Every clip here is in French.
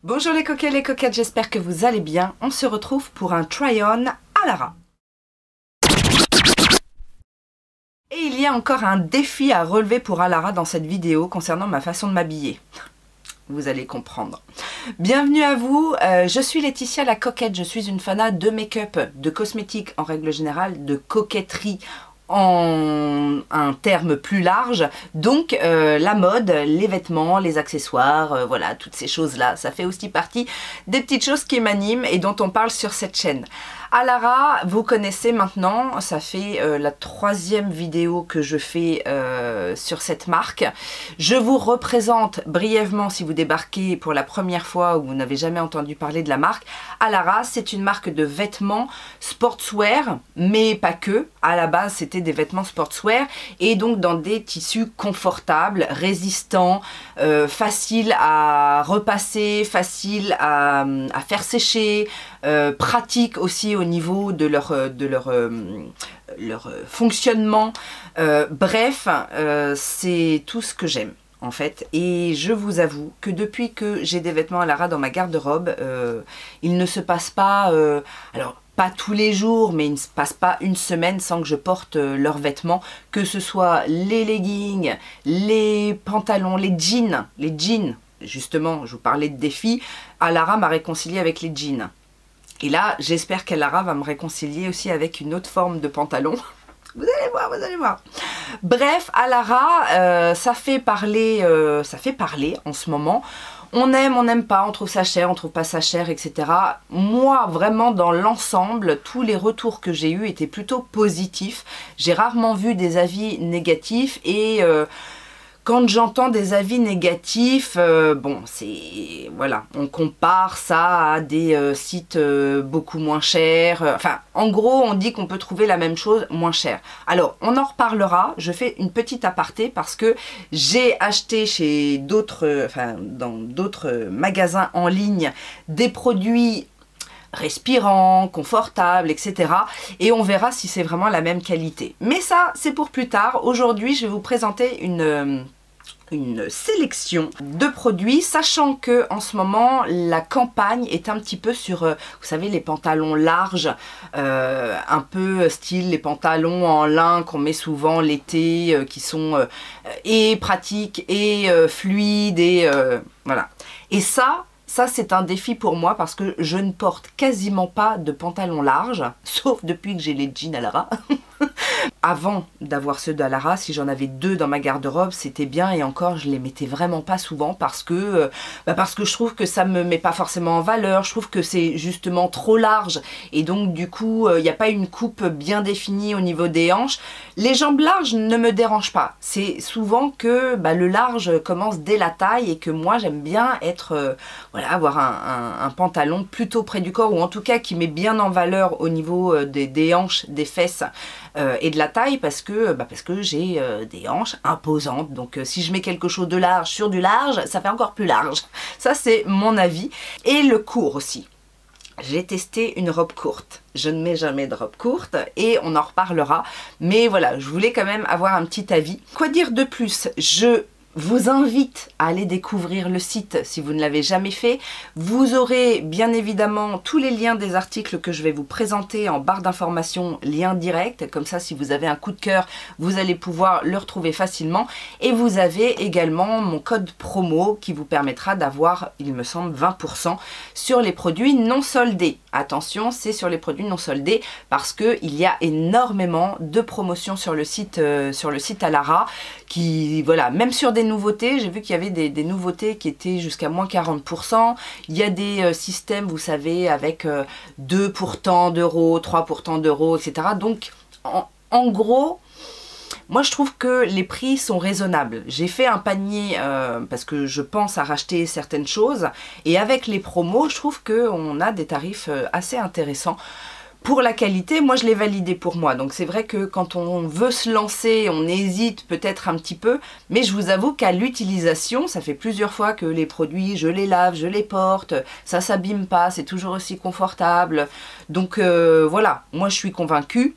Bonjour les coquets, les coquettes, j'espère que vous allez bien. On se retrouve pour un try-on à Lara. Et il y a encore un défi à relever pour Alara dans cette vidéo concernant ma façon de m'habiller. Vous allez comprendre. Bienvenue à vous, je suis Laetitia la coquette, je suis une fanat de make-up, de cosmétiques en règle générale, de coquetterie en un terme plus large, donc la mode, les vêtements, les accessoires, voilà, toutes ces choses-là, ça fait aussi partie des petites choses qui m'animent et dont on parle sur cette chaîne. Alara, vous connaissez maintenant, ça fait la 3e vidéo que je fais sur cette marque. Je vous représente brièvement si vous débarquez pour la première fois ou vous n'avez jamais entendu parler de la marque. Alara, c'est une marque de vêtements sportswear, mais pas que. À la base, c'était des vêtements sportswear et donc dans des tissus confortables, résistants, faciles à repasser, faciles à faire sécher, pratiques aussi au niveau de leur fonctionnement. Bref, c'est tout ce que j'aime en fait, et je vous avoue que depuis que j'ai des vêtements Alara dans ma garde-robe, il ne se passe pas, alors pas tous les jours, mais il ne se passe pas une semaine sans que je porte leurs vêtements, que ce soit les leggings, les pantalons, les jeans, justement, je vous parlais de défis, Alara m'a réconcilié avec les jeans. Et là, j'espère qu'Alara va me réconcilier aussi avec une autre forme de pantalon. Vous allez voir, vous allez voir. Bref, Alara, ça fait parler en ce moment. On aime, on n'aime pas, on trouve ça cher, on trouve pas ça cher, etc. Moi, vraiment, dans l'ensemble, tous les retours que j'ai eus étaient plutôt positifs. J'ai rarement vu des avis négatifs et... quand j'entends des avis négatifs, bon, c'est... voilà, on compare ça à des sites beaucoup moins chers. Enfin, en gros, on dit qu'on peut trouver la même chose moins cher. Alors, on en reparlera. Je fais une petite aparté parce que j'ai acheté chez d'autres... enfin, dans d'autres magasins en ligne, des produits respirant, confortable, etc. Et on verra si c'est vraiment la même qualité. Mais ça, c'est pour plus tard. Aujourd'hui, je vais vous présenter une sélection de produits, sachant que en ce moment, la campagne est un petit peu sur, vous savez, les pantalons larges, un peu style les pantalons en lin qu'on met souvent l'été, qui sont et pratiques et fluides, et voilà. Et ça c'est un défi pour moi parce que je ne porte quasiment pas de pantalons larges, sauf depuis que j'ai les jeans Alara. Avant d'avoir ceux d'Alara, si j'en avais 2 dans ma garde-robe, c'était bien, et encore je les mettais vraiment pas souvent parce que je trouve que ça me met pas forcément en valeur, je trouve que c'est justement trop large et donc du coup il n'y a pas une coupe bien définie au niveau des hanches. Les jambes larges ne me dérangent pas, c'est souvent que le large commence dès la taille et que moi j'aime bien être, voilà, avoir un pantalon plutôt près du corps, ou en tout cas qui met bien en valeur au niveau des hanches, des fesses et de la taille, parce que j'ai des hanches imposantes. Donc si je mets quelque chose de large sur du large, ça fait encore plus large. Ça, c'est mon avis. Et le court aussi. J'ai testé une robe courte. Je ne mets jamais de robe courte et on en reparlera. Mais voilà, je voulais quand même avoir un petit avis. Quoi dire de plus? Je vous invite à aller découvrir le site si vous ne l'avez jamais fait. Vous aurez bien évidemment tous les liens des articles que je vais vous présenter en barre d'informations, lien direct. Comme ça, si vous avez un coup de cœur, vous allez pouvoir le retrouver facilement. Et vous avez également mon code promo qui vous permettra d'avoir, il me semble, 20% sur les produits non soldés. Attention, c'est sur les produits non soldés parce qu'il y a énormément de promotions sur le site Alara, qui, voilà, même sur des nouveautés, j'ai vu qu'il y avait des nouveautés qui étaient jusqu'à moins 40%. Il y a des systèmes, vous savez, avec 2 pour tant d'euros, 3 pour tant d'euros, etc. Donc, en gros, moi je trouve que les prix sont raisonnables. J'ai fait un panier parce que je pense à racheter certaines choses. Et avec les promos, je trouve qu'on a des tarifs assez intéressants. Pour la qualité, moi je l'ai validé pour moi, donc c'est vrai que quand on veut se lancer, on hésite peut-être un petit peu, mais je vous avoue qu'à l'utilisation, ça fait plusieurs fois que les produits, je les lave, je les porte, ça s'abîme pas, c'est toujours aussi confortable, donc voilà, moi je suis convaincue.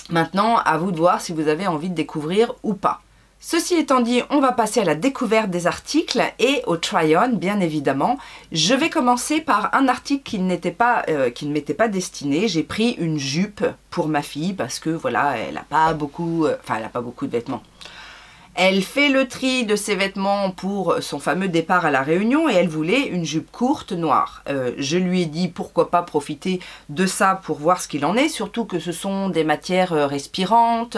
Maintenant, à vous de voir si vous avez envie de découvrir ou pas. Ceci étant dit, on va passer à la découverte des articles et au try-on, bien évidemment. Je vais commencer par un article qui ne m'était pas destiné. J'ai pris une jupe pour ma fille parce que voilà, elle n'a pas beaucoup de vêtements. Elle fait le tri de ses vêtements pour son fameux départ à la Réunion et elle voulait une jupe courte noire. Je lui ai dit pourquoi pas profiter de ça pour voir ce qu'il en est, surtout que ce sont des matières respirantes.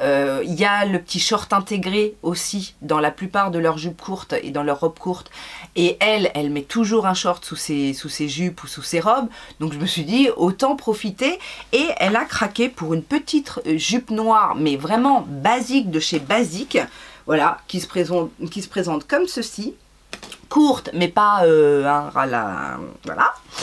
Il y a le petit short intégré aussi dans la plupart de leurs jupes courtes et dans leurs robes courtes. Et elle met toujours un short sous ses jupes ou sous ses robes. Donc je me suis dit autant profiter et elle a craqué pour une petite jupe noire mais vraiment basique de chez Basique. Voilà, qui se présente comme ceci, courte mais pas voilà.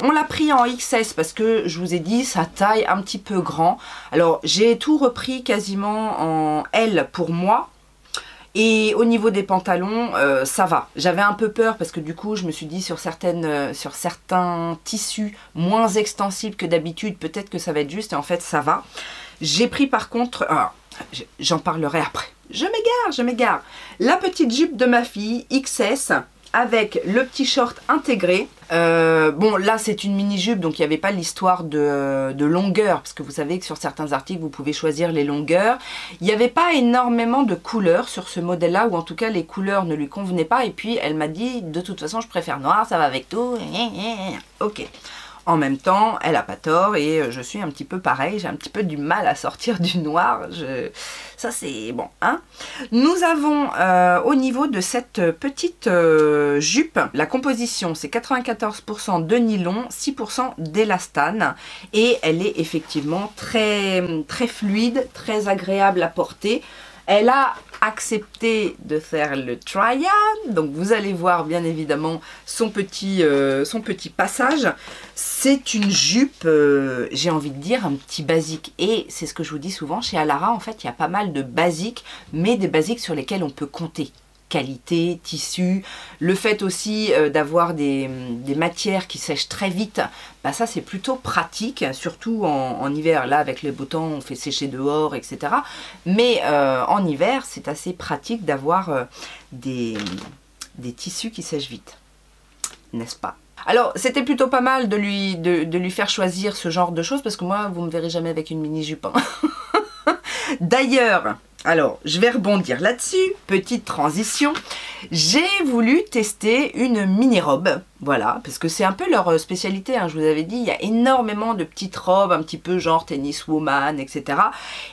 On l'a pris en XS parce que je vous ai dit sa taille un petit peu grand. Alors j'ai tout repris quasiment en L pour moi. Et au niveau des pantalons, ça va. J'avais un peu peur parce que du coup, je me suis dit sur certains tissus moins extensibles que d'habitude, peut-être que ça va être juste et en fait, ça va. J'ai pris par contre, j'en parlerai après. Je m'égare. La petite jupe de ma fille, XS, avec le petit short intégré. Bon, là, c'est une mini-jupe, donc il n'y avait pas l'histoire de longueur, parce que vous savez que sur certains articles, vous pouvez choisir les longueurs. Il n'y avait pas énormément de couleurs sur ce modèle-là, ou en tout cas, les couleurs ne lui convenaient pas. Et puis, elle m'a dit, de toute façon, je préfère noir, ça va avec tout. Ok. En même temps, elle n'a pas tort et je suis un petit peu pareil, j'ai un petit peu du mal à sortir du noir, ça c'est bon. Hein. Nous avons au niveau de cette petite jupe, la composition c'est 94% de nylon, 6% d'élastane et elle est effectivement très fluide, très agréable à porter. Elle a accepté de faire le try-on, donc vous allez voir bien évidemment son petit passage. C'est une jupe, j'ai envie de dire, un petit basique. Et c'est ce que je vous dis souvent, chez Alara, en fait, il y a pas mal de basiques, mais des basiques sur lesquels on peut compter. Qualité, tissu, le fait aussi d'avoir des matières qui sèchent très vite, bah ça c'est plutôt pratique, surtout en hiver. Là avec les beaux temps on fait sécher dehors, etc. Mais en hiver c'est assez pratique d'avoir des tissus qui sèchent vite, n'est-ce pas? Alors c'était plutôt pas mal de lui faire choisir ce genre de choses parce que moi vous me verrez jamais avec une mini jupe. Hein. D'ailleurs, alors, je vais rebondir là-dessus, petite transition. J'ai voulu tester une mini-robe, voilà, parce que c'est un peu leur spécialité, hein, je vous avais dit, il y a énormément de petites robes, un petit peu genre tennis woman, etc.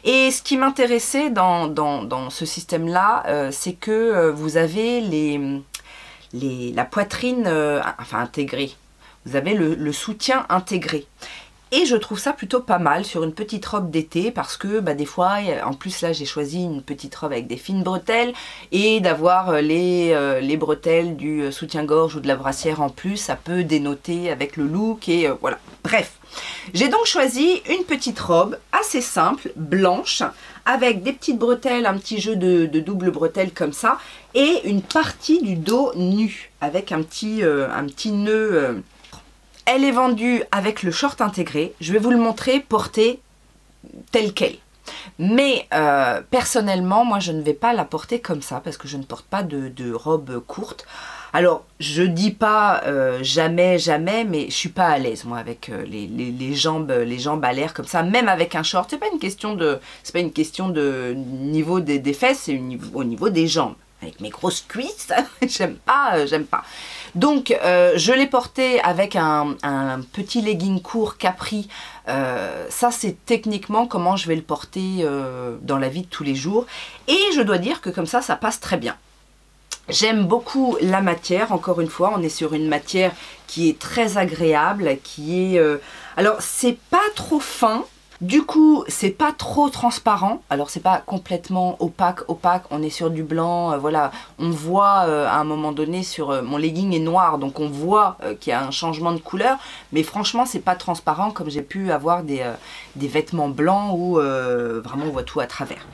Et ce qui m'intéressait dans ce système-là, c'est que vous avez la poitrine enfin intégrée, vous avez le soutien intégré. Et je trouve ça plutôt pas mal sur une petite robe d'été parce que bah, des fois, en plus là j'ai choisi une petite robe avec des fines bretelles et d'avoir les bretelles du soutien-gorge ou de la brassière en plus, ça peut dénoter avec le look et voilà. Bref, j'ai donc choisi une petite robe assez simple, blanche, avec des petites bretelles, un petit jeu de double bretelle comme ça et une partie du dos nu avec un petit nœud. Elle est vendue avec le short intégré. Je vais vous le montrer porté tel quel. Mais personnellement, moi je ne vais pas la porter comme ça parce que je ne porte pas de robe courte. Alors, je dis pas jamais, mais je suis pas à l'aise moi avec les jambes à l'air comme ça, même avec un short. C'est pas une question de niveau des fesses, c'est au niveau des jambes. Avec mes grosses cuisses, j'aime pas. Donc, je l'ai porté avec un petit legging court Capri. Ça, c'est techniquement comment je vais le porter dans la vie de tous les jours. Et je dois dire que comme ça passe très bien. J'aime beaucoup la matière, encore une fois, on est sur une matière qui est très agréable, qui est... alors, c'est pas trop fin. Du coup, c'est pas trop transparent, alors c'est pas complètement opaque, on est sur du blanc, voilà, on voit à un moment donné sur mon legging est noir, donc on voit qu'il y a un changement de couleur, mais franchement c'est pas transparent comme j'ai pu avoir des vêtements blancs où vraiment on voit tout à travers.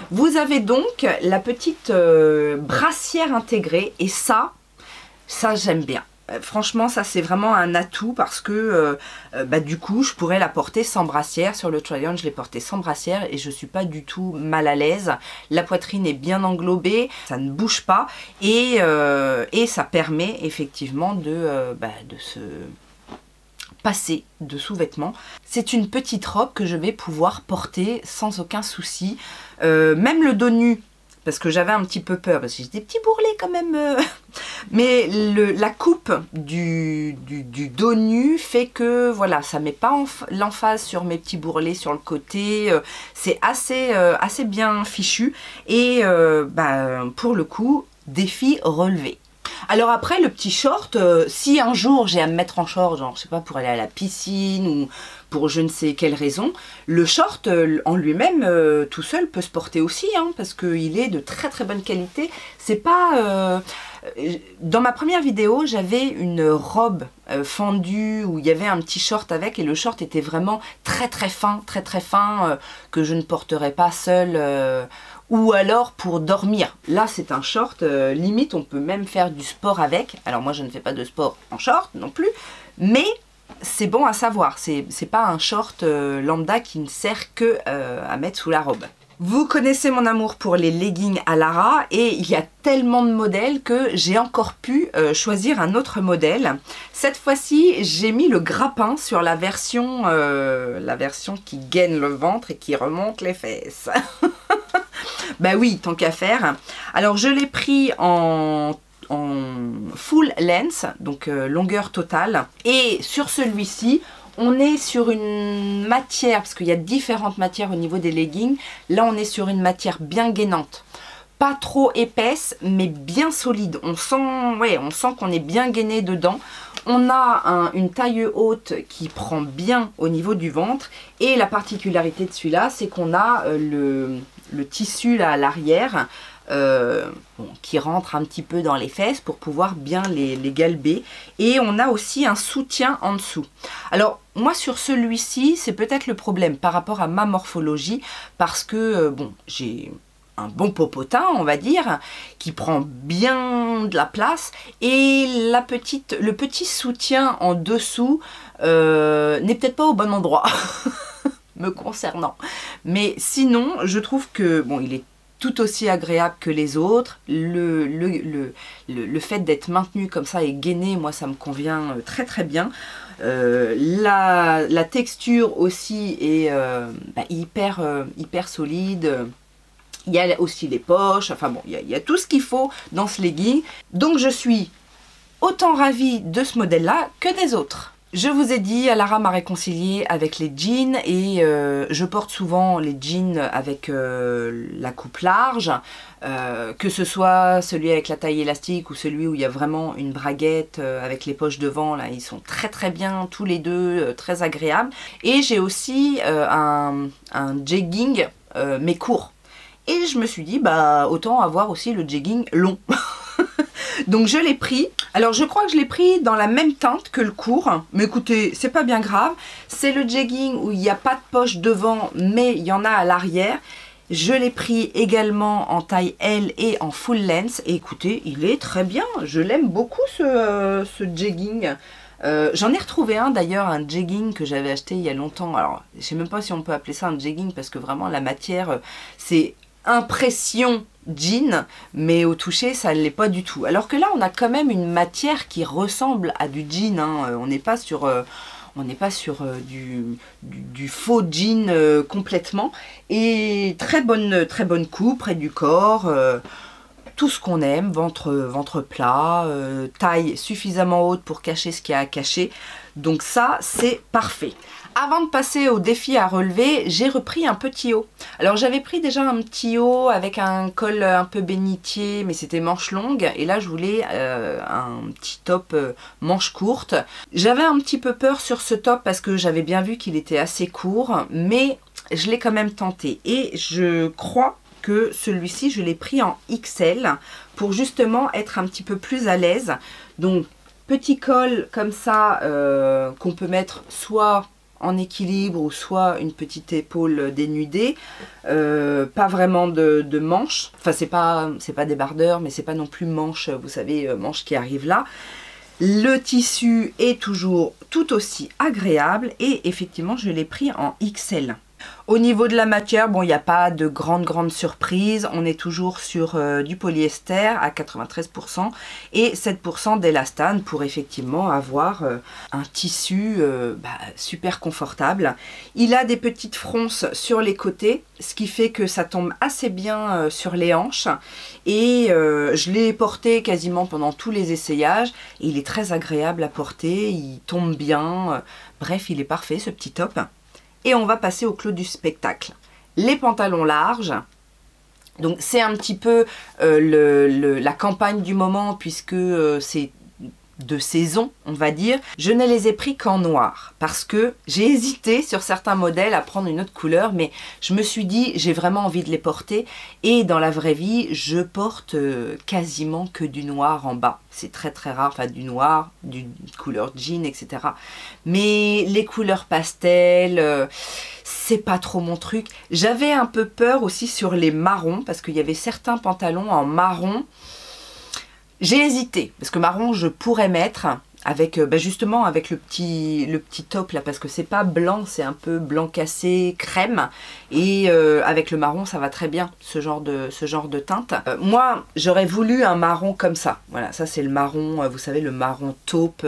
Vous avez donc la petite brassière intégrée et ça j'aime bien. Franchement, ça c'est vraiment un atout parce que du coup, je pourrais la porter sans brassière. Sur le try-on, je l'ai portée sans brassière et je suis pas du tout mal à l'aise. La poitrine est bien englobée, ça ne bouge pas et ça permet effectivement de se passer de sous-vêtements. C'est une petite robe que je vais pouvoir porter sans aucun souci. Même le dos nu, parce que j'avais un petit peu peur, parce que j'ai des petits bourrelets quand même. Mais la coupe du dos nu fait que voilà, ça met pas l'emphase sur mes petits bourrelets sur le côté. C'est assez bien fichu. Et pour le coup, défi relevé. Alors après, le petit short, si un jour j'ai à me mettre en short, genre je sais pas, pour aller à la piscine ou pour je ne sais quelle raison, le short en lui-même, tout seul, peut se porter aussi, hein, parce qu'il est de très très bonne qualité. C'est pas... Dans ma première vidéo, j'avais une robe fendue où il y avait un petit short avec et le short était vraiment très fin, que je ne porterais pas seule ou alors pour dormir. Là, c'est un short, limite, on peut même faire du sport avec. Alors moi, je ne fais pas de sport en short non plus, mais c'est bon à savoir. C'est pas un short lambda qui ne sert que à mettre sous la robe. Vous connaissez mon amour pour les leggings à Lara et il y a tellement de modèles que j'ai encore pu choisir un autre modèle. Cette fois-ci, j'ai mis le grappin sur la version qui gaine le ventre et qui remonte les fesses. Bah oui, tant qu'à faire. Alors je l'ai pris en full length, donc longueur totale. Et sur celui-ci, on est sur une matière, parce qu'il y a différentes matières au niveau des leggings. Là, on est sur une matière bien gainante. Pas trop épaisse, mais bien solide. On sent qu'on est bien gainé dedans. On a une taille haute qui prend bien au niveau du ventre. Et la particularité de celui-là, c'est qu'on a le tissu là à l'arrière qui rentre un petit peu dans les fesses pour pouvoir bien les galber. Et on a aussi un soutien en dessous. Alors, moi sur celui-ci, c'est peut-être le problème par rapport à ma morphologie parce que, j'ai un bon popotin, on va dire, qui prend bien de la place et le petit soutien en dessous n'est peut-être pas au bon endroit me concernant. Mais sinon, je trouve que, il est tout aussi agréable que les autres. Le fait d'être maintenu comme ça et gainé, moi ça me convient très très bien. La texture aussi est hyper solide. Il y a aussi les poches, enfin bon, il y a tout ce qu'il faut dans ce legging. Donc je suis autant ravie de ce modèle-là que des autres. Je vous ai dit, Lara m'a réconciliée avec les jeans et je porte souvent les jeans avec la coupe large, que ce soit celui avec la taille élastique ou celui où il y a vraiment une braguette avec les poches devant, là ils sont très très bien tous les deux, très agréables. Et j'ai aussi un jegging mais court. Et je me suis dit, autant avoir aussi le jegging long. Donc je l'ai pris. Alors je crois que je l'ai pris dans la même teinte que le court. Mais écoutez, c'est pas bien grave. C'est le jegging où il n'y a pas de poche devant, mais il y en a à l'arrière. Je l'ai pris également en taille L et en full length. Et écoutez, il est très bien. Je l'aime beaucoup ce jegging. J'en ai retrouvé un d'ailleurs, un jegging que j'avais acheté il y a longtemps. Alors je sais même pas si on peut appeler ça un jegging parce que vraiment la matière, c'est impression jean, mais au toucher ça ne l'est pas du tout. Alors que là on a quand même une matière qui ressemble à du jean, hein. On n'est pas sur du faux jean complètement. Et très bonne coupe près du corps, tout ce qu'on aime, ventre plat, taille suffisamment haute pour cacher ce qu'il y a à cacher. Donc ça c'est parfait. Avant de passer au défi à relever, j'ai repris un petit haut. Alors j'avais pris déjà un petit haut avec un col un peu bénitier, mais c'était manche longue. Et là je voulais un petit top manche courte. J'avais un petit peu peur sur ce top parce que j'avais bien vu qu'il était assez court, mais je l'ai quand même tenté. Et je crois que celui-ci je l'ai pris en XL pour justement être un petit peu plus à l'aise. Donc petit col comme ça qu'on peut mettre soit en équilibre ou soit une petite épaule dénudée, pas vraiment de manches, enfin c'est pas débardeur mais c'est pas non plus manche, vous savez, manche qui arrive là. Le tissu est toujours tout aussi agréable et effectivement je l'ai pris en XL. Au niveau de la matière, bon, il n'y a pas de grande surprise. On est toujours sur du polyester à 93% et 7% d'élastane pour effectivement avoir un tissu super confortable. Il a des petites fronces sur les côtés, ce qui fait que ça tombe assez bien sur les hanches. Et je l'ai porté quasiment pendant tous les essayages. Et il est très agréable à porter, il tombe bien. Bref, il est parfait ce petit top. Et on va passer au clou du spectacle. Les pantalons larges. Donc c'est un petit peu la campagne du moment puisque c'est de saison, on va dire. Je ne les ai pris qu'en noir parce que j'ai hésité sur certains modèles à prendre une autre couleur, mais je me suis dit j'ai vraiment envie de les porter et dans la vraie vie je porte quasiment que du noir en bas. C'est très rare, enfin du noir, du couleur jean, etc. Mais les couleurs pastel, c'est pas trop mon truc. J'avais un peu peur aussi sur les marrons parce qu'il y avait certains pantalons en marron. J'ai hésité, parce que marron, je pourrais mettre avec justement avec le petit top là, parce que c'est pas blanc, c'est un peu blanc cassé, crème. Et avec le marron, ça va très bien, ce genre de teinte. Moi, j'aurais voulu un marron comme ça. Voilà, ça c'est le marron, vous savez, le marron taupe,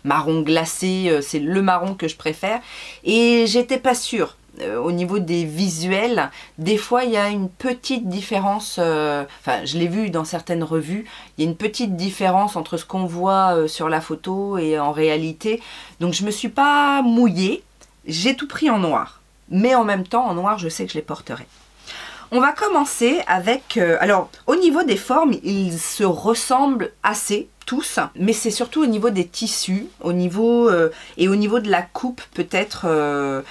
marron glacé, c'est le marron que je préfère. Et j'étais pas sûre. Au niveau des visuels, des fois il y a une petite différence, enfin je l'ai vu dans certaines revues, il y a une petite différence entre ce qu'on voit sur la photo et en réalité, donc je me suis pas mouillée, j'ai tout pris en noir, mais en même temps en noir je sais que je les porterai. On va commencer avec, alors au niveau des formes, ils se ressemblent assez tous, mais c'est surtout au niveau des tissus, au niveau de la coupe peut-être.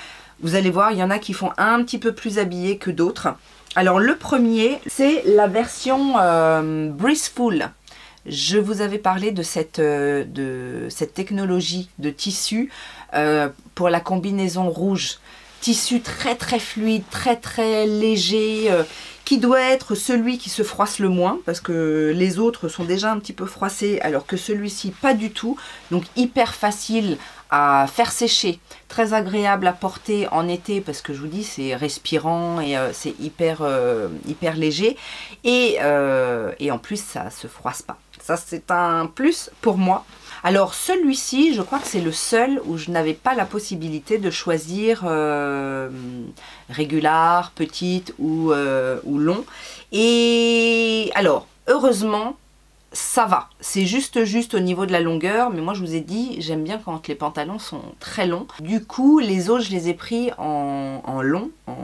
Vous allez voir, il y en a qui font un petit peu plus habillés que d'autres. Alors le premier, c'est la version Breezeful. Je vous avais parlé de cette technologie de tissu pour la combinaison rouge. Tissu très fluide, très léger, qui doit être celui qui se froisse le moins, parce que les autres sont déjà un petit peu froissés, alors que celui-ci pas du tout. Donc hyper facile à faire sécher, très agréable à porter en été, parce que je vous dis c'est respirant et c'est hyper léger. Et en plus ça se froisse pas. Ça c'est un plus pour moi. Alors celui-ci, je crois que c'est le seul où je n'avais pas la possibilité de choisir régular, petite ou long. Et alors, heureusement, ça va. C'est juste au niveau de la longueur, mais moi je vous ai dit, j'aime bien quand les pantalons sont très longs. Du coup, les autres, je les ai pris en long, en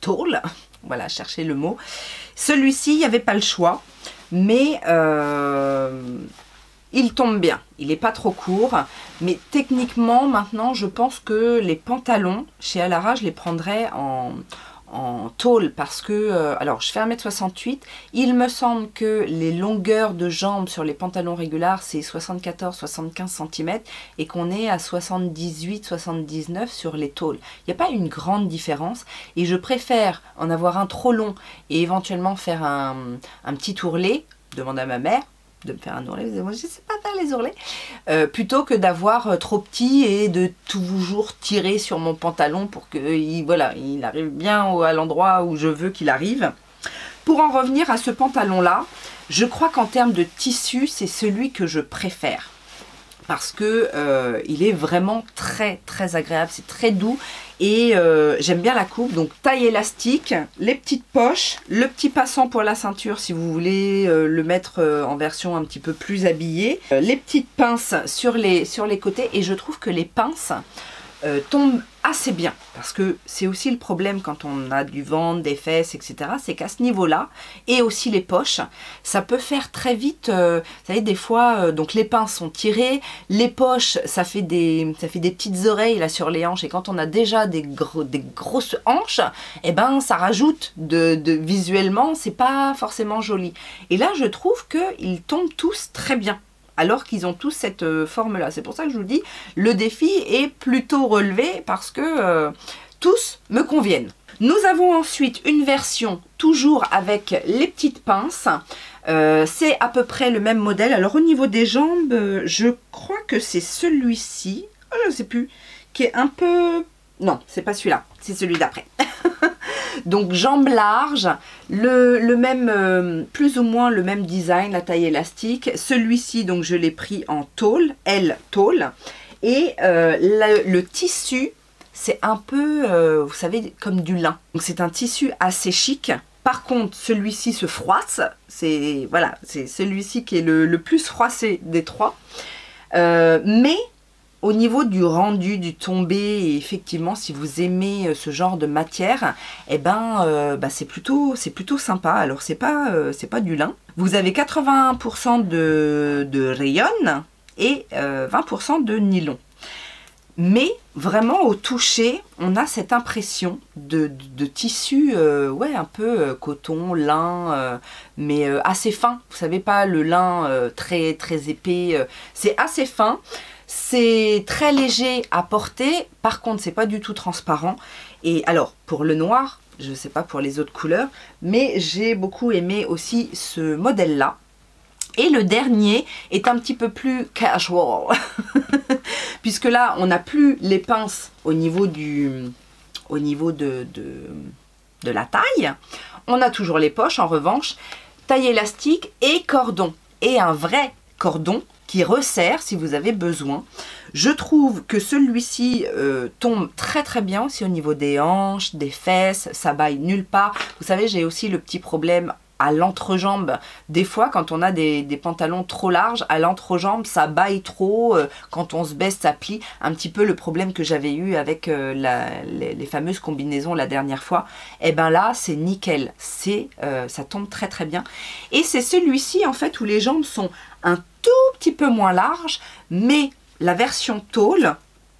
tall. Voilà, cherchez le mot. Celui-ci, il n'y avait pas le choix, mais il tombe bien, il n'est pas trop court, mais techniquement maintenant je pense que les pantalons chez Alara je les prendrais en tôle parce que, alors je fais 1m68, il me semble que les longueurs de jambes sur les pantalons régulars c'est 74-75 cm et qu'on est à 78-79 sur les tôles. Il n'y a pas une grande différence et je préfère en avoir un trop long et éventuellement faire un petit ourlet, demande à ma mère de me faire un ourlet, moi je ne sais pas faire les ourlets, plutôt que d'avoir trop petit et de toujours tirer sur mon pantalon pour que voilà, il arrive bien à l'endroit où je veux qu'il arrive. Pour en revenir à ce pantalon là, je crois qu'en termes de tissu c'est celui que je préfère parce que il est vraiment très agréable, c'est très doux et j'aime bien la coupe. Donc taille élastique, les petites poches, le petit passant pour la ceinture si vous voulez le mettre en version un petit peu plus habillée, les petites pinces sur les côtés et je trouve que les pinces tombent assez bien parce que c'est aussi le problème quand on a du ventre, des fesses, etc. C'est qu'à ce niveau-là et aussi les poches, ça peut faire très vite. Vous savez, des fois, donc les pinces sont tirées, les poches, ça fait des petites oreilles là sur les hanches et quand on a déjà des grosses hanches, et ben ça rajoute visuellement, c'est pas forcément joli. Et là, je trouve que ils tombent tous très bien. Alors qu'ils ont tous cette forme-là. C'est pour ça que je vous dis, le défi est plutôt relevé parce que tous me conviennent. Nous avons ensuite une version toujours avec les petites pinces. C'est à peu près le même modèle. Alors au niveau des jambes, je crois que c'est celui-ci, je ne sais plus, qui est un peu... Non, c'est pas celui-là, c'est celui d'après. Donc jambes larges, le même, plus ou moins le même design, la taille élastique. Celui-ci, donc je l'ai pris en tôle, L tôle. Et le tissu, c'est un peu, vous savez, comme du lin. Donc c'est un tissu assez chic. Par contre, celui-ci se froisse. C'est voilà, c'est celui-ci qui est le plus froissé des trois. Mais au niveau du rendu, du tombé, et effectivement, si vous aimez ce genre de matière, eh ben, c'est plutôt sympa. Alors, c'est pas du lin. Vous avez 80% de rayon et 20% de nylon. Mais vraiment au toucher, on a cette impression de tissu, ouais, un peu coton, lin, mais assez fin. Vous savez pas, le lin très très épais, c'est assez fin. C'est très léger à porter, par contre c'est pas du tout transparent. Et alors pour le noir, je sais pas pour les autres couleurs, mais j'ai beaucoup aimé aussi ce modèle là. Et le dernier est un petit peu plus casual, puisque là on n'a plus les pinces au niveau de la taille. On a toujours les poches en revanche, taille élastique et cordon, et un vrai cordon qui resserre si vous avez besoin. Je trouve que celui-ci tombe très très bien aussi au niveau des hanches, des fesses, ça baille nulle part. Vous savez, j'ai aussi le petit problème à l'entrejambe. Des fois, quand on a des pantalons trop larges, à l'entrejambe, ça baille trop. Quand on se baisse, ça plie. Un petit peu le problème que j'avais eu avec les fameuses combinaisons la dernière fois. Et ben là, c'est nickel. Ça tombe très très bien. Et c'est celui-ci, en fait, où les jambes sont un tout petit peu moins larges, mais la version tôle,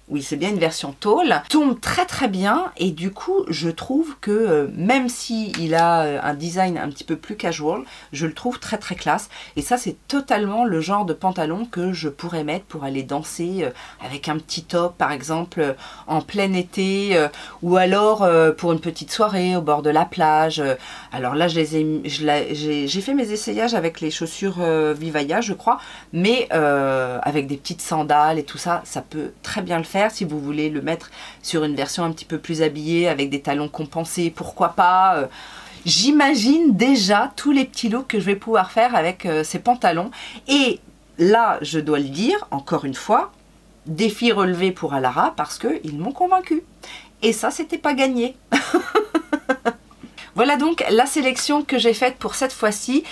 oui c'est bien une version tôle, tombe très très bien. Et du coup je trouve que même si il a un design un petit peu plus casual, je le trouve très très classe. Et ça c'est totalement le genre de pantalon que je pourrais mettre pour aller danser avec un petit top par exemple en plein été, ou alors pour une petite soirée au bord de la plage. Alors là j'ai fait mes essayages avec les chaussures Vivaya je crois, mais avec des petites sandales et tout ça, ça peut très bien le faire. Si vous voulez le mettre sur une version un petit peu plus habillée avec des talons compensés, pourquoi pas. J'imagine déjà tous les petits looks que je vais pouvoir faire avec ces pantalons. Et là, je dois le dire, encore une fois, défi relevé pour Alara parce qu'ils m'ont convaincu. Et ça, c'était pas gagné. Voilà donc la sélection que j'ai faite pour cette fois-ci.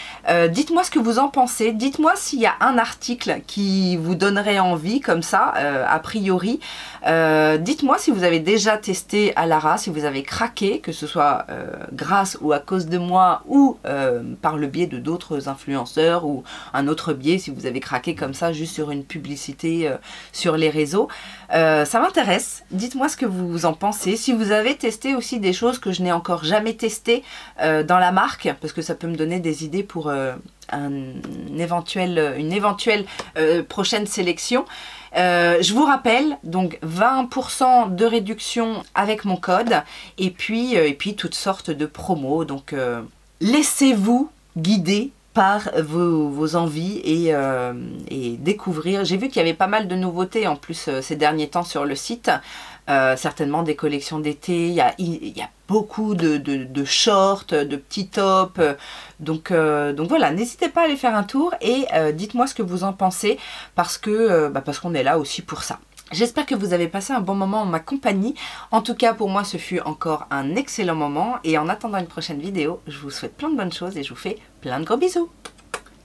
Dites-moi ce que vous en pensez. Dites-moi s'il y a un article qui vous donnerait envie comme ça, a priori. Dites-moi si vous avez déjà testé Alara, si vous avez craqué, que ce soit grâce ou à cause de moi ou par le biais de d'autres influenceurs ou un autre biais, si vous avez craqué comme ça juste sur une publicité sur les réseaux. Ça m'intéresse. Dites-moi ce que vous en pensez. Si vous avez testé aussi des choses que je n'ai encore jamais testées dans la marque, parce que ça peut me donner des idées pour une éventuelle prochaine sélection. Je vous rappelle, donc 20% de réduction avec mon code, et puis toutes sortes de promos. Donc laissez-vous guider par vos envies et découvrir. J'ai vu qu'il y avait pas mal de nouveautés en plus ces derniers temps sur le site. Certainement des collections d'été, il y a beaucoup de shorts, de petits tops, donc voilà, n'hésitez pas à aller faire un tour et dites-moi ce que vous en pensez parce qu'on est là aussi pour ça. J'espère que vous avez passé un bon moment en ma compagnie. En tout cas, pour moi, ce fut encore un excellent moment. Et en attendant une prochaine vidéo, je vous souhaite plein de bonnes choses et je vous fais plein de gros bisous.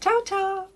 Ciao, ciao!